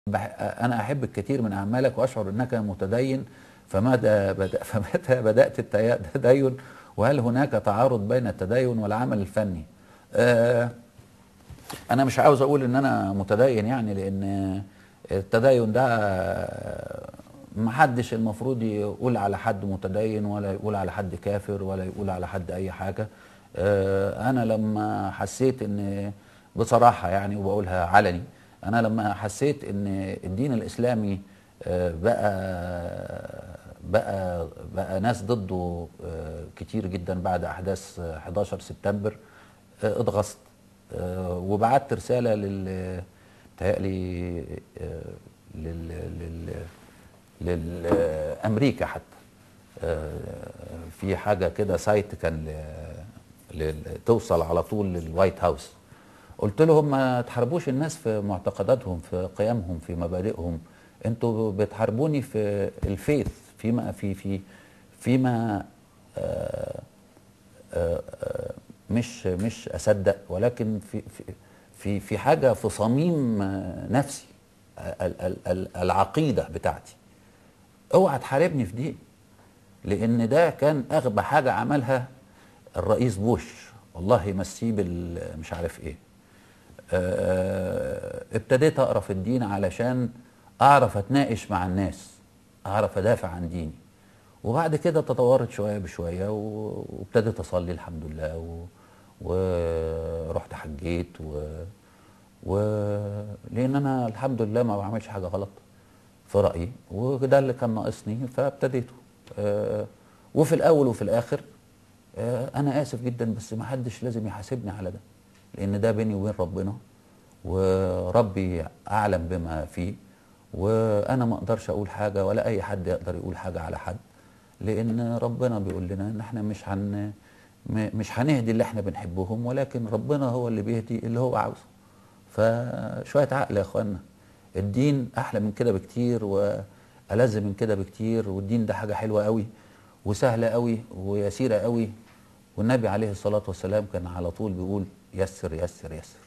أنا أحب الكثير من أعمالك وأشعر أنك متدين، فمتى بدأت التدين؟ وهل هناك تعارض بين التدين والعمل الفني؟ أنا مش عاوز أقول أن أنا متدين، يعني لأن التدين ده محدش المفروض يقول على حد متدين ولا يقول على حد كافر ولا يقول على حد أي حاجة. أنا لما حسيت أن، بصراحة يعني وبقولها علني، أنا لما حسيت أن الدين الإسلامي بقى ناس ضده كتير جدا بعد أحداث 11 سبتمبر، اتغصت. وبعت رسالة بتهيألي لل لل للأمريكا حتى. في حاجة كده سايت كان توصل على طول للوايت هاوس. قلت لهم ما تحاربوش الناس في معتقداتهم، في قيمهم، في مبادئهم. انتوا بتحاربوني في الفيث، فيما مش اصدق، ولكن في حاجه في صميم نفسي، العقيده بتاعتي. اوعى تحاربني في دي، لان ده كان اغبى حاجه عملها الرئيس بوش، والله يمسيه مش عارف ايه. ابتديت اقرا في الدين علشان اعرف اتناقش مع الناس، اعرف ادافع عن ديني. وبعد كده تطورت شويه بشويه، وابتديت اصلي الحمد لله، ورحت حجيت، و... لان انا الحمد لله ما بعملش حاجه غلط في رايي، وده اللي كان ناقصني فابتديته. وفي الاول وفي الاخر انا اسف جدا، بس ما حدش لازم يحاسبني على ده، لان ده بيني وبين ربنا، وربي اعلم بما فيه. وانا ما اقدرش اقول حاجه، ولا اي حد يقدر يقول حاجه على حد، لان ربنا بيقول لنا ان احنا مش هنهدي اللي احنا بنحبهم، ولكن ربنا هو اللي بيهدي اللي هو عاوزه. فشويه عقل يا اخوانا، الدين احلى من كده بكتير والذ من كده بكتير، والدين ده حاجه حلوه قوي وسهله قوي ويسيره قوي. والنبي عليه الصلاه والسلام كان على طول بيقول يسر يسر يسر.